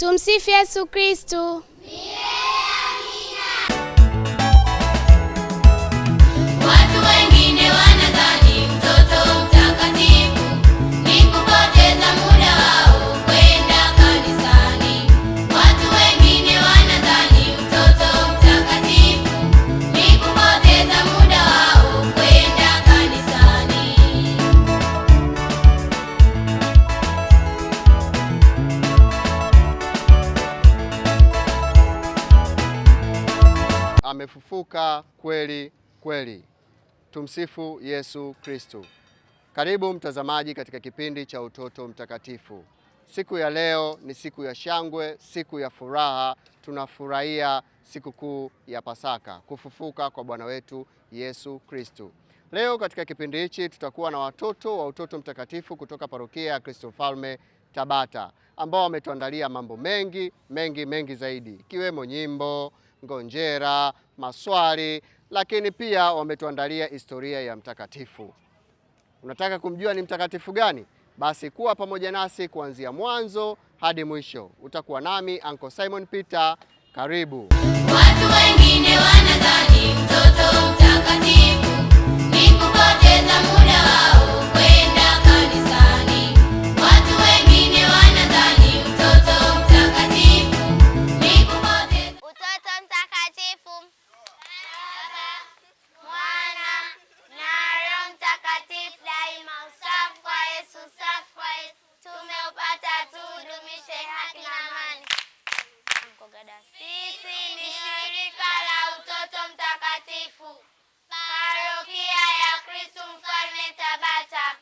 Tumsifu Yesu Kristo. Watu wengine wanadhani mtoto mtakatifu ni kupoteza muda wao kwenda kanisani. Watu wengine wanadhani mtoto mtakatifu ni kupoteza muda wao kwenda kanisani. Amefufuka kweli kweli. Tumsifu Yesu Kristo. Karibu mtazamaji katika kipindi cha Utoto Mtakatifu. Siku ya leo ni siku ya shangwe, siku ya furaha. Tunafurahia sikukuu ya Pasaka, kufufuka kwa Bwana wetu Yesu Kristo. Leo katika kipindi hichi tutakuwa na watoto wa Utoto Mtakatifu kutoka parokia ya Kristo Mfalme Tabata, ambao wametuandalia mambo mengi zaidi, ikiwemo nyimbo, ngonjera, maswali, lakini pia wametuandalia historia ya mtakatifu. Unataka kumjua ni mtakatifu gani? Basi kuwa pamoja nasi kuanzia mwanzo hadi mwisho. Utakuwa nami Uncle Simon Peter. Karibu. Watu wengine wanadhani mtoto mtakatifu ni kupoteza muda wao kwenda kanisani. Watu wengine wanadhani mtoto mtakatifu ni kupoteza. Utoto mtakatifu, Baba, Mwana na Roho Mtakatifu daima. Usafi kwa Yesu, usafi kwa Yesu. Tumeupata, tudumishe haki na amani. Sisi ni shirika la Utoto Mtakatifu, parokia ya Kristo Mfalme Tabata.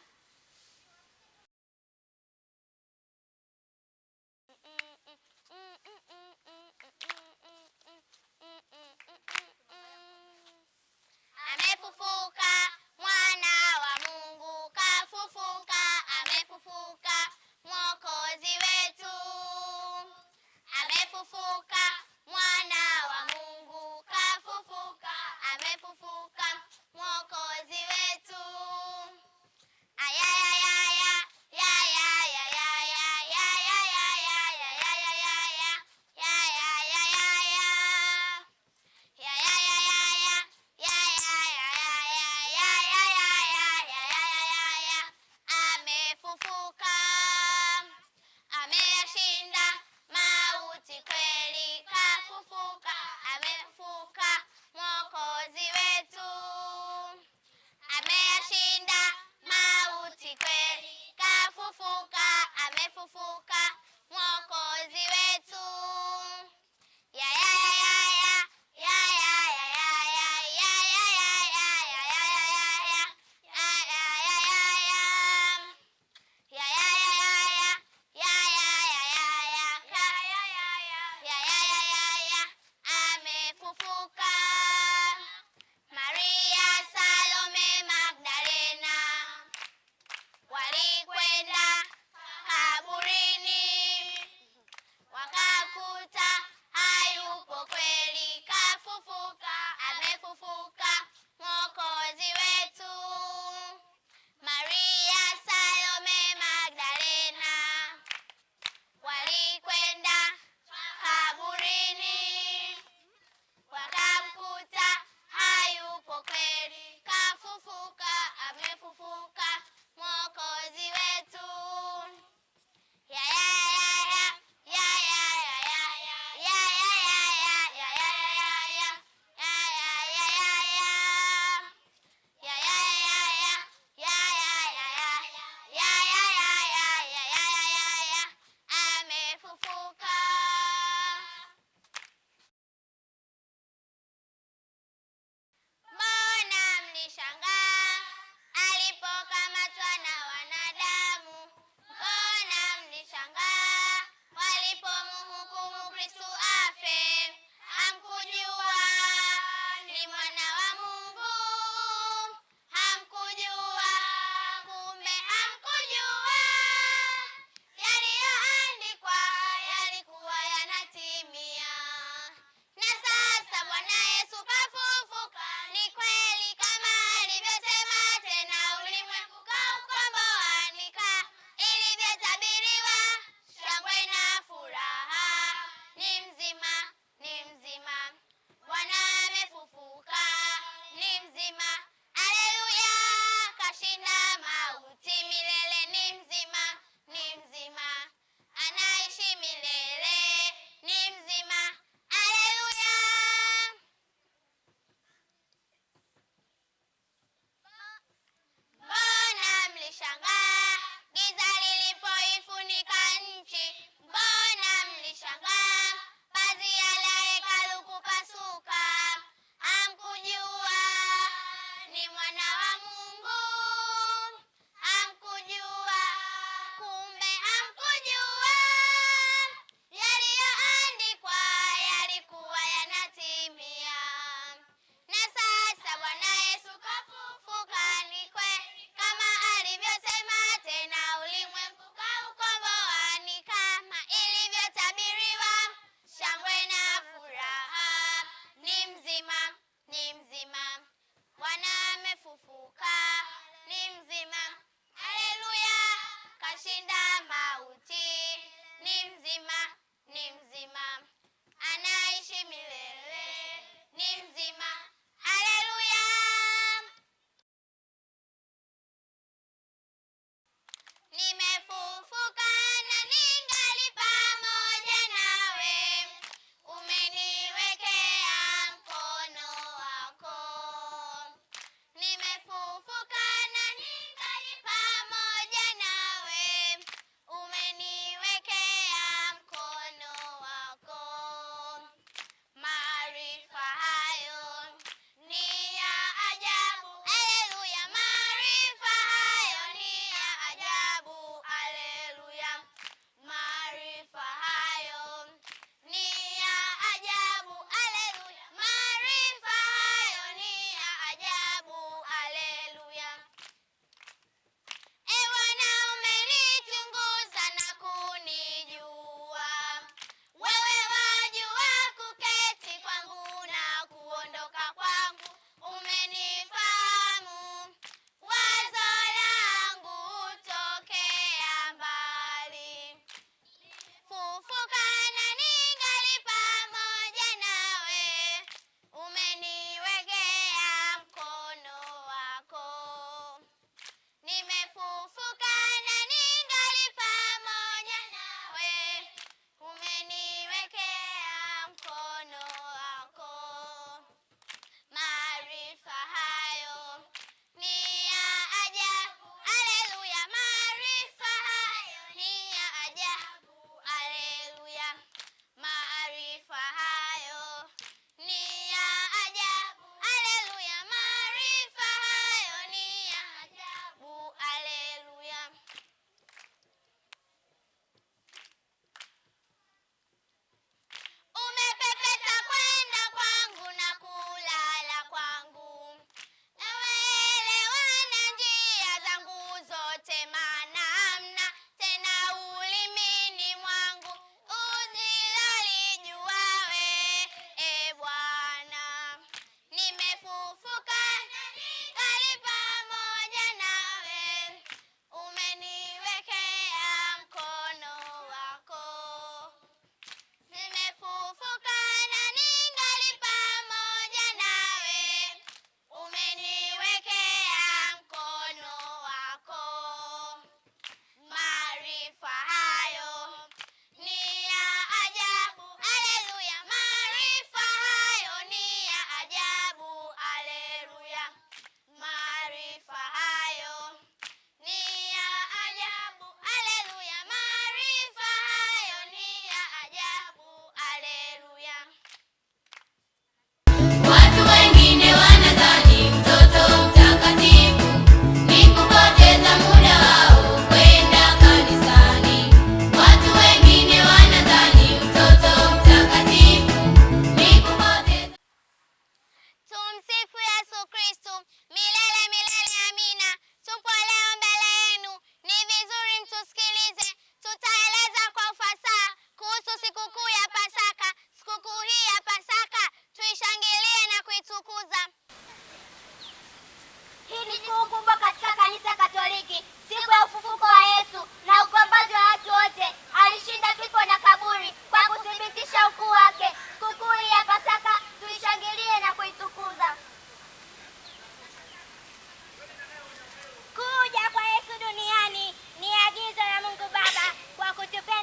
Amefufuka mwana wa Mungu, kafufuka, amefufuka Mwokozi wetu. Amefufuka mwana wa Mungu, kafufuka, amefufuka Mwokozi wetu. Ayayayaya, yayayayaya, yayayayaya, yayayayaya, yayayayaya, yayayayaya,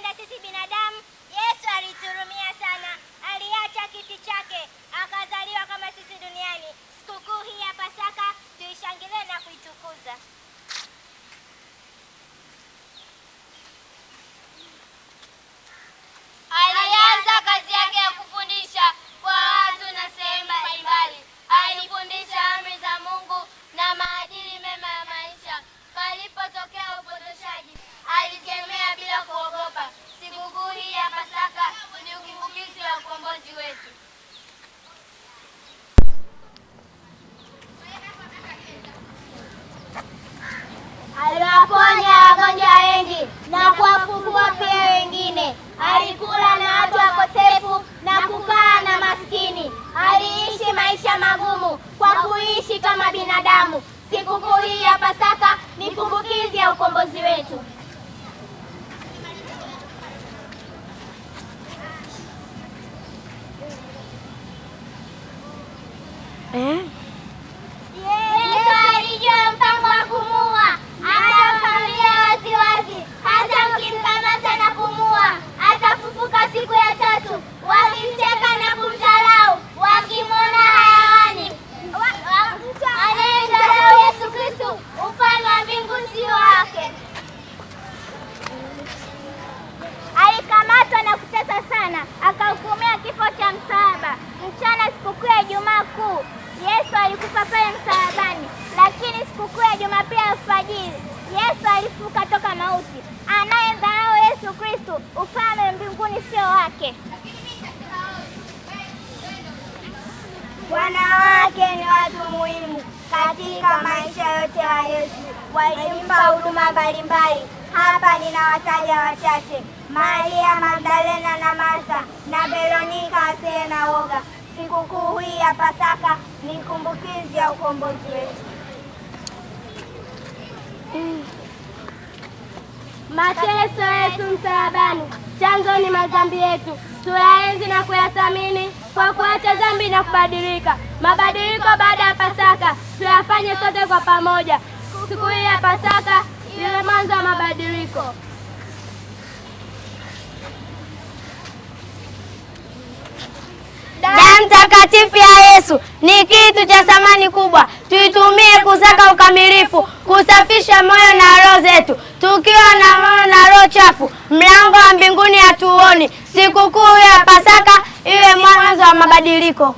kutupenda sisi binadamu, Yesu alituhurumia sana. Aliacha kiti chake akazaliwa kama sisi duniani. Sikukuu hii ya Pasaka tuishangilie na kuitukuza. Alianza kazi yake ya kufundisha kwa watu na sehemu mbalimbali. Alifundisha amri za Mungu na maadili mema ya maisha. Palipotokea upotoshaji, alikemea bila kuogopa. Sikukuu hii ya Pasaka ni ukumbukizi wa ukombozi wetu. Aliwaponya wagonjwa wengi na kuwafufua pia wengine. Alikula na watu wakosefu na kukaa na maskini. Aliishi maisha magumu kwa kuishi kama binadamu. Sikukuu hii ya Pasaka ni kumbukizi ya ukombozi wetu. Yesu alijua mpango wa kumuua. Atamwambia waziwazi, hata mkimkamata na kumuua, atafufuka siku ya tatu. Wakimcheka na kumdharau, wakimwona hayawani. Anayemdharau Yesu Kristo, ufalme wa mbinguni sio wake. Alikamatwa na kuteswa sana, akahukumiwa kifo cha msalaba. Mchana sikukuu ya Ijumaa Kuu, Yesu alikufa pale msalabani. Lakini sikukuu ya Jumapili alfajiri, Yesu alifufuka toka mauti. Anayemdharau Yesu Kristo, ufalme wa mbinguni sio wake. Wanawake ni watu muhimu katika maisha yote ya Yesu. Walimpa huduma mbalimbali. Hapa ninawataja wachache: Maria Magdalena na Martha na Veronika asiye na woga. Sikukuu hii ya Pasaka ni kumbukizi ya ukombozi wetu. Mateso yetu msalabani chanzo ni madhambi yetu. Tuyaenzi na kuyathamini kwa kuacha dhambi na kubadilika. Mabadiliko baada ya Pasaka tuyafanye sote kwa pamoja. Siku hii ya Pasaka iwe mwanzo wa mabadiliko. Damu takatifu ya Yesu ni kitu cha thamani kubwa. Tuitumie kusaka ukamilifu, kusafisha moyo na roho zetu. Tukiwa na moyo na roho chafu, mlango wa mbinguni hatuoni. Sikukuu ya Pasaka iwe mwanzo wa mabadiliko.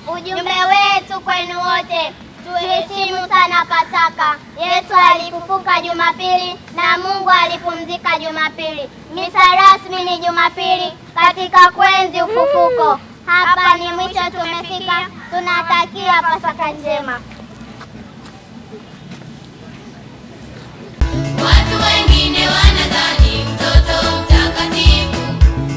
Ujumbe wetu kwenu wote: tuheshimu sana Pasaka. Yesu alifufuka Jumapili na Mungu alipumzika Jumapili. Misa rasmi ni Jumapili katika kuenzi ufufuko. Hapa ni mwisho tumefika. Tunatakia Pasaka njema. Watu wengine wanadhani mtoto mtakatifu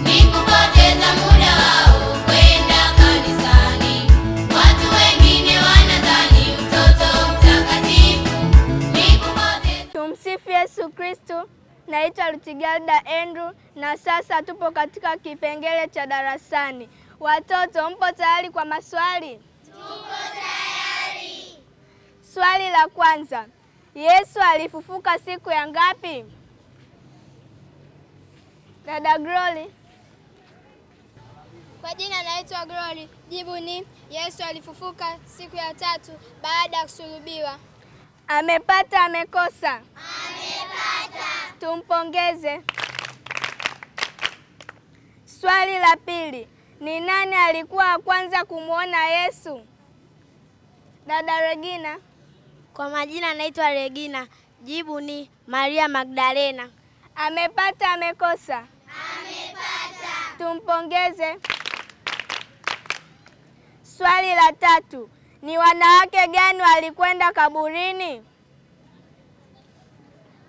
ni kupoteza muda wao kwenda kanisani. Watu wengine wanadhani mtoto mtakatifu ni kupoteza. Tumsifu Yesu Kristo. Naitwa Lutigalda Andrew na sasa tupo katika kipengele cha darasani. Watoto, mpo tayari kwa maswali? Tuko tayari. Swali la kwanza: Yesu alifufuka siku ya ngapi? Dada Glory. Kwa jina naitwa Glory. Jibu ni Yesu alifufuka siku ya tatu baada ya kusulubiwa. Amepata, amekosa? Amepata. Tumpongeze. Swali la pili: ni nani alikuwa wa kwanza kumwona Yesu? Dada Regina. Kwa majina naitwa Regina. Jibu ni Maria Magdalena. Amepata, amekosa? Amepata. Tumpongeze. Swali la tatu: ni wanawake gani walikwenda kaburini?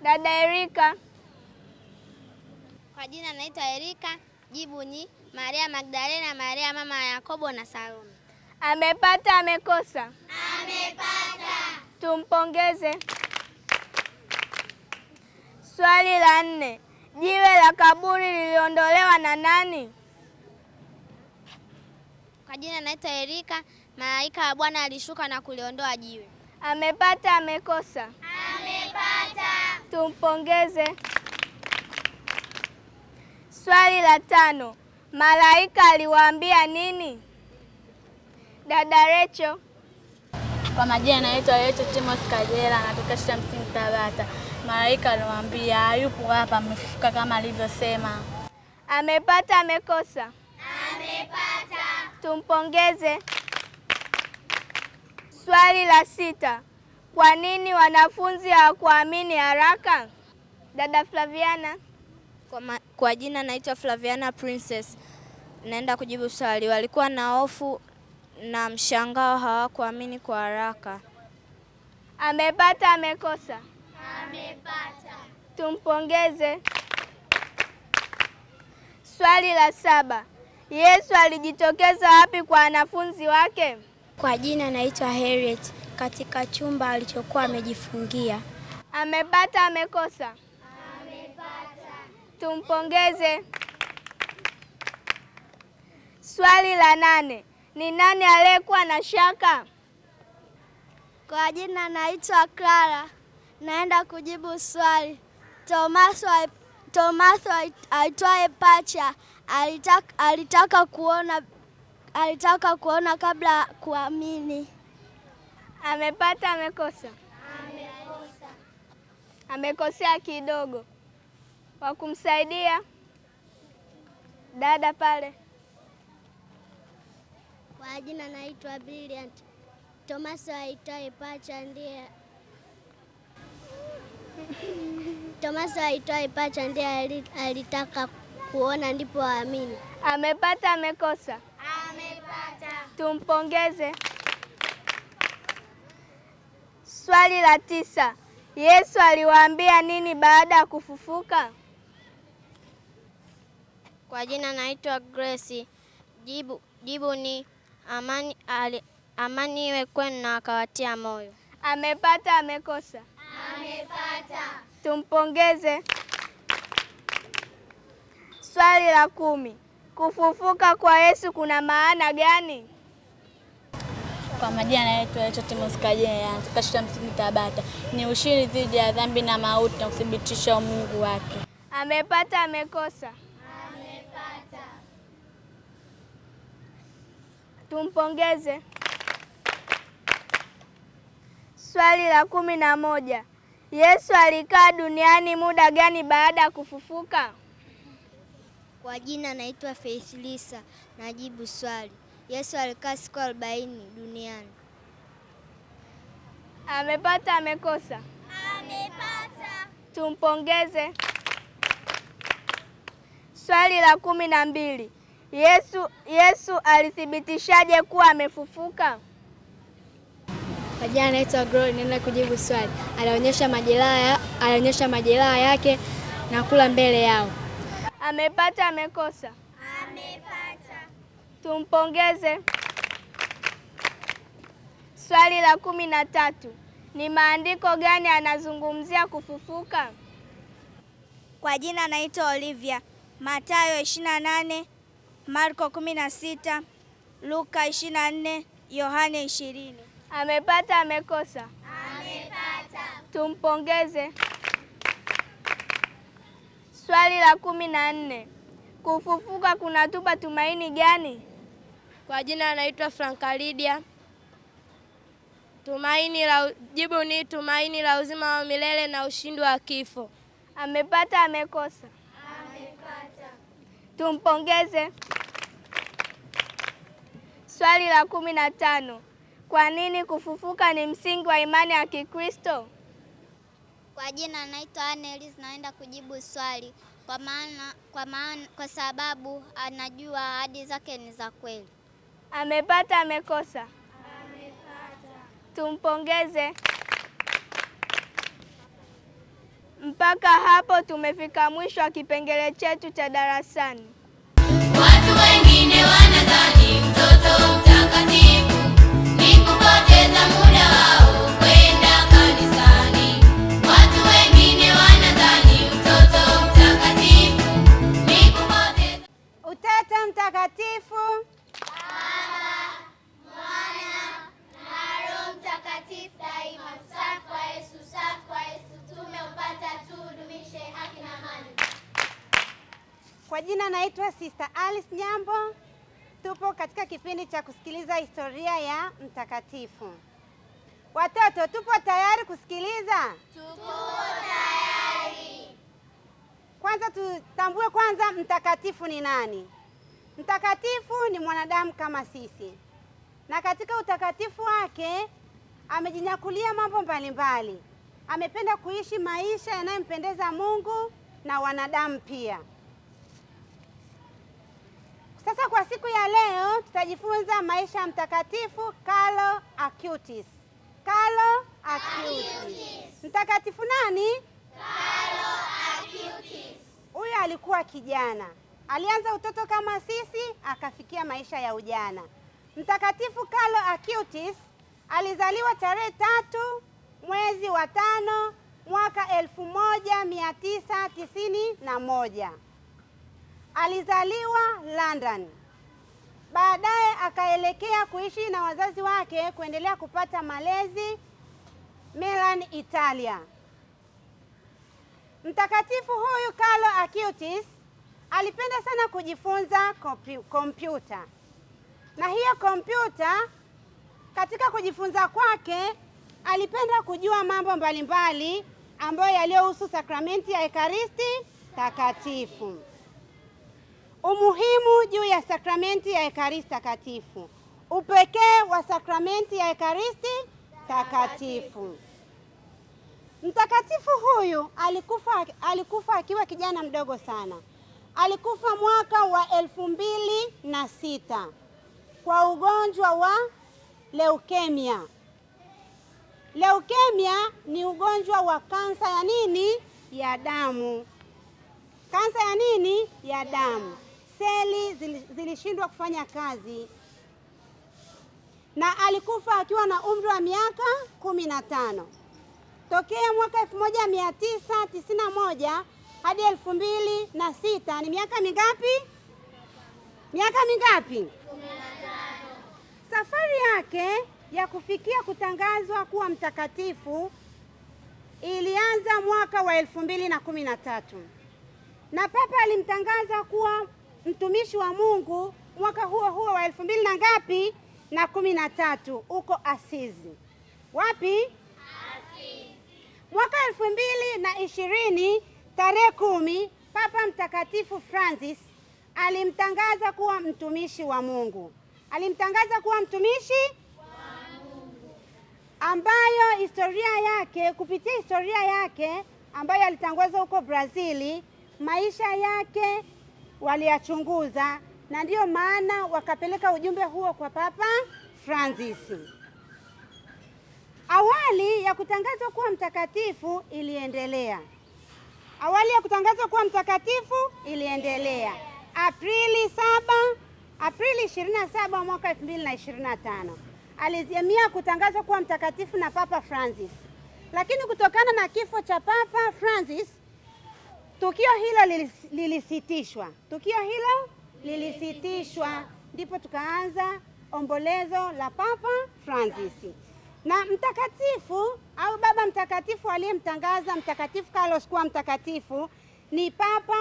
Dada Erika. Kwa jina naitwa Erika. Jibu ni Maria Magdalena, Maria mama ya Yakobo na Salome. Amepata, amekosa? Amepata. Tumpongeze. Swali la nne: jiwe la kaburi liliondolewa na nani? Kwa jina naitwa Erika. Malaika wa Bwana alishuka na kuliondoa jiwe. Amepata, amekosa? Amepata. Tumpongeze. Swali la 5. Malaika aliwaambia nini? Dada Recho. Kwa majina naitwa Recho Timothy Kajela, natoka shule ya msingi Tabata. Malaika aliwaambia hayupo hapa, amefufuka kama alivyosema. Amepata amekosa? Amepata. Tumpongeze. Swali la 6. Kwa nini wanafunzi hawakuamini haraka? Dada Flaviana. Kwa jina naitwa Flaviana Princess. Naenda kujibu swali. Walikuwa na hofu na mshangao, hawakuamini kwa haraka. Amepata amekosa? Amepata. Tumpongeze. Swali la 7. Yesu alijitokeza wapi kwa wanafunzi wake? Kwa jina naitwa Harriet, katika chumba alichokuwa amejifungia. Amepata amekosa? Amepata. Tumpongeze. Swali la 8. Ni nani aliyekuwa na shaka? Kwa jina naitwa Clara. Naenda kujibu swali. Tomaso aitwaye Pacha alitaka kuona kabla kuamini. Amepata amekosa? Amekosa. Amekosea kidogo. Wa kumsaidia dada pale. Kwa jina naitwa Brilliant. Tomaso aitwaye Pacha ndiye alitaka kuona ndipo aamini. Amepata amekosa? Amepata. Tumpongeze. Swali la 9. Yesu aliwaambia nini baada ya kufufuka? Kwa jina naitwa Grace. Jibu ni amani iwe kwenu, na akawatia moyo. Amepata amekosa? Amepata. Tumpongeze. Swali la 10. Kufufuka kwa Yesu kuna maana gani? Kwa majina naitwa Recho Timothy Kajela, natoka shule ya msingi Tabata. Ni ushindi dhidi ya dhambi na mauti na kuthibitisha umungu wake. Amepata amekosa? Amepata. Tumpongeze. Swali la 11. Yesu alikaa duniani muda gani baada ya kufufuka? Kwa jina naitwa Faith Lisa. Najibu swali. Yesu alikaa siku 40 duniani. Amepata amekosa? Amepata. Tumpongeze. Swali la 12. Yesu alithibitishaje kuwa amefufuka? Kwa jina naitwa Glory. Naenda kujibu swali. Alionyesha majeraha yake na kula mbele yao. Amepata amekosa? Amepata. Tumpongeze. Swali la 13. Ni maandiko gani yanazungumzia kufufuka? Kwa jina naitwa Olivia. Mathayo 28, Marko 16, Luka 24, Yohane 20. Amepata amekosa? Amepata. Tumpongeze. Swali la 14. Kufufuka kunatupa tumaini gani? Kwa jina naitwa Frankalidia. Jibu ni tumaini la uzima wa milele na ushindi wa kifo. Amepata amekosa? Amepata. Tumpongeze. Swali la 15. Kwa nini kufufuka ni msingi wa imani ya Kikristo? Kwa jina naitwa Annelies. Naenda kujibu swali. Kwa sababu anajua ahadi zake ni za kweli. Amepata amekosa? Amepata. Tumpongeze. Mpaka hapo tumefika mwisho wa kipengele chetu cha darasani. Watu wengine wanadhani mtoto mtakatifu ni kupoteza muda wao kwenda kanisani. Watu wengine wanadhani mtoto mtakatifu ni kupoteza. Utatu Mtakatifu, Baba, Mwana na Roho Mtakatifu daima. Safi kwa Yesu, safi kwa Yesu, tumeupata Kwa jina naitwa Sister Alice Nyambo. Tupo katika kipindi cha kusikiliza historia ya mtakatifu. Watoto, tupo tayari kusikiliza? Tupo tayari. Kwanza tutambue kwanza mtakatifu ni nani. Mtakatifu ni mwanadamu kama sisi, na katika utakatifu wake amejinyakulia mambo mbalimbali. Amependa kuishi maisha yanayompendeza Mungu na wanadamu pia. Sasa kwa siku ya leo tutajifunza maisha ya mtakatifu Carlo Acutis. Carlo Acutis. Mtakatifu nani? Carlo Acutis. Huyu alikuwa kijana. Alianza utoto kama sisi, akafikia maisha ya ujana. Mtakatifu Carlo Acutis alizaliwa tarehe 3 mwezi wa 5 mwaka 1991. Alizaliwa London. Baadaye akaelekea kuishi na wazazi wake kuendelea kupata malezi Milan, Italia. Mtakatifu huyu Carlo Acutis alipenda sana kujifunza kompyuta. Na hiyo kompyuta, katika kujifunza kwake alipenda kujua mambo mbalimbali ambayo yaliyohusu sakramenti ya Ekaristi Takatifu. Umuhimu juu ya sakramenti ya Ekaristi Takatifu. Upekee wa sakramenti ya Ekaristi Takatifu. Mtakatifu huyu alikufa akiwa kijana mdogo sana. Alikufa mwaka wa 2006 kwa ugonjwa wa leukemia. Leukemia ni ugonjwa wa kansa ya nini? Ya damu. Kansa ya nini? Ya damu. Seli zilishindwa kufanya kazi. Na alikufa akiwa na umri wa miaka 15. Tokea mwaka 1991 hadi 2006 ni miaka mingapi? Miaka mingapi? 15. Safari yake ya kufikia kutangazwa kuwa mtakatifu ilianza mwaka wa 2013. Na Papa alimtangaza kuwa mtumishi wa Mungu mwaka huo huo wa 2000 na ngapi? Na 13 huko Asizi. Wapi? Asizi. Mwaka 2020 tarehe 10 Papa Mtakatifu Francis alimtangaza kuwa mtumishi wa Mungu. Alimtangaza kuwa mtumishi wa Mungu, ambayo historia yake, kupitia historia yake ambayo alitangazwa huko Brazili, maisha yake waliyachunguza, na ndiyo maana wakapeleka ujumbe huo kwa Papa Francis. Awali ya kutangazwa kuwa mtakatifu iliendelea. Aprili 27 mwaka 2025 alizimia kutangazwa kuwa mtakatifu na Papa Francis. Lakini kutokana na kifo cha Papa Francis, tukio hilo lilisitishwa. Ndipo tukaanza ombolezo la Papa Francis. Na mtakatifu au baba mtakatifu aliyemtangaza Mtakatifu Carlos kuwa mtakatifu ni Papa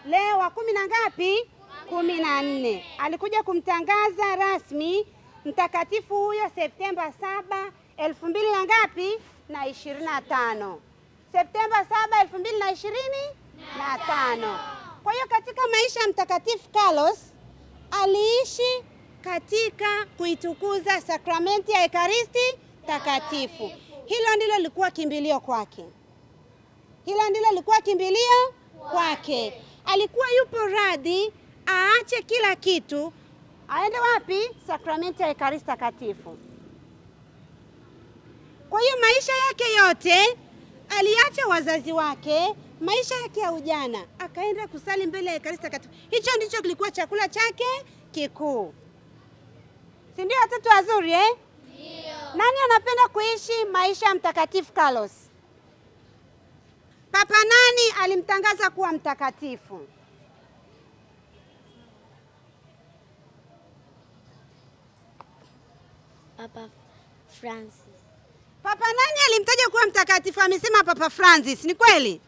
Leo wa 10 na ngapi? 14. Alikuja kumtangaza rasmi mtakatifu huyo Septemba 7, 2000 na ngapi? Na 25. Septemba 7, 2025. Kwa hiyo katika maisha ya Mtakatifu Carlos aliishi katika kuitukuza sakramenti ya Ekaristi Takatifu. Hilo ndilo lilikuwa kimbilio kwake. Alikuwa yupo radhi aache kila kitu, aende wapi? Sakramenti ya Ekaristi Takatifu. Kwa hiyo maisha yake yote aliacha wazazi wake, maisha yake ya ujana, akaenda kusali mbele ya Ekaristi Takatifu. Hicho ndicho kilikuwa chakula chake kikuu. Si ndio watoto wazuri eh? Ndio. Nani anapenda kuishi maisha ya Mtakatifu Carlos? Papa nani alimtangaza kuwa mtakatifu? Papa Francis. Papa nani alimtaja kuwa mtakatifu? Amesema Papa Francis, ni kweli?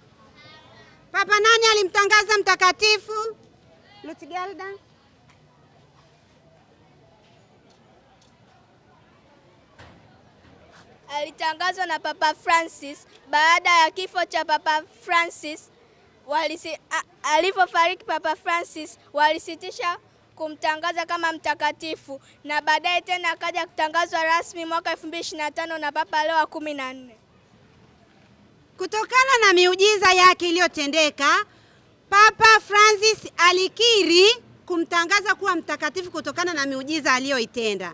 Papa nani alimtangaza mtakatifu? Lutgelda. Alitangazwa na Papa Francis. Baada ya kifo cha Papa Francis, alipofariki Papa Francis, walisitisha kumtangaza kama mtakatifu, na baadaye tena akaja kutangazwa rasmi mwaka 2025 na Papa Leo wa 14. Kutokana na miujiza yake iliyotendeka, Papa Francis alikiri kumtangaza kuwa mtakatifu kutokana na miujiza aliyoitenda.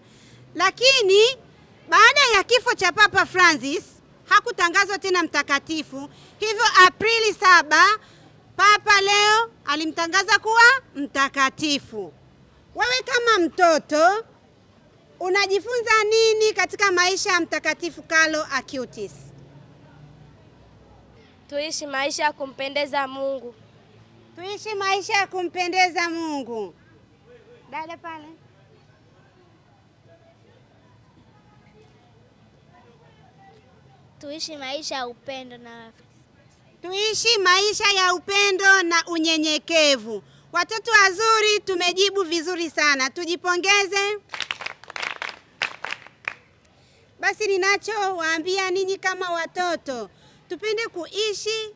Lakini baada ya kifo cha Papa Francis hakutangazwa tena mtakatifu. Hivyo Aprili 7 Papa Leo alimtangaza kuwa mtakatifu. Wewe kama mtoto unajifunza nini katika maisha ya Mtakatifu Carlo Acutis? Tuishi maisha ya kumpendeza Mungu. Tuishi maisha ya kumpendeza Mungu. Dada pale. Tuishi maisha ya upendo na Tuishi maisha ya upendo na unyenyekevu. Watoto wazuri, tumejibu vizuri sana. Tujipongeze. Basi ninachowaambia ninyi kama watoto, tupende kuishi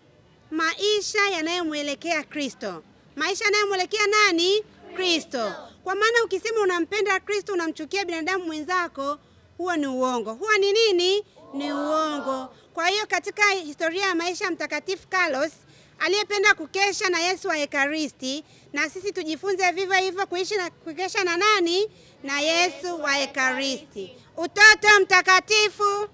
maisha yanayomwelekea Kristo. Maisha yanayomwelekea nani? Kristo. Kwa maana ukisema unampenda Kristo unamchukia binadamu mwenzako, huo ni uongo. Huo ni nini? Ni uongo. Kwa hiyo katika historia ya maisha ya Mtakatifu Carlos aliyependa kukesha na Yesu wa Ekaristi, na sisi tujifunze vivyo hivyo kukesha na nani? Na Yesu wa Ekaristi. Utoto mtakatifu.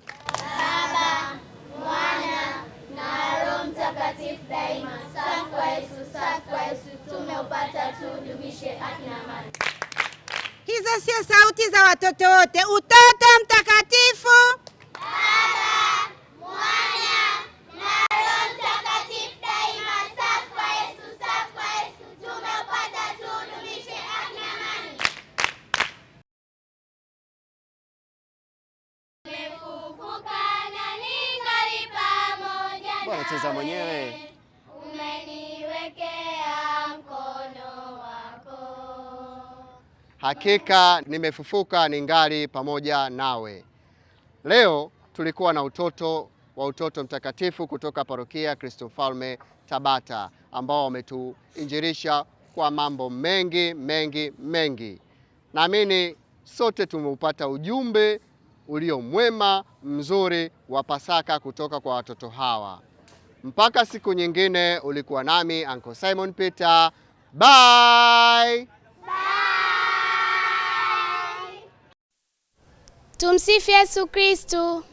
Baba, Mwana na Roho Mtakatifu daima. Safi kwa Yesu, safi kwa Yesu, tumeupata tudumishe haki na amani. Hizo sio sauti za watoto wote. Utoto mtakatifu. Baba, Mwana na Roho Mtakatifu daima. Safi kwa Yesu, safi kwa Yesu, tumeupata tudumishe haki na amani. Nimefufuka na ningali pamoja nawe. Bwana cheza mwenyewe. Umeniwekea mkono wako. Hakika nimefufuka ningali pamoja nawe. Leo tulikuwa na utoto wa utoto mtakatifu kutoka parokia Kristo Mfalme Tabata, ambao wametuinjilisha kwa mambo mengi. Naamini sote tumeupata ujumbe ulio mwema mzuri wa Pasaka kutoka kwa watoto hawa. Mpaka siku nyingine, ulikuwa nami Uncle Simon Peter. Bye. Tumsifu Yesu Kristo.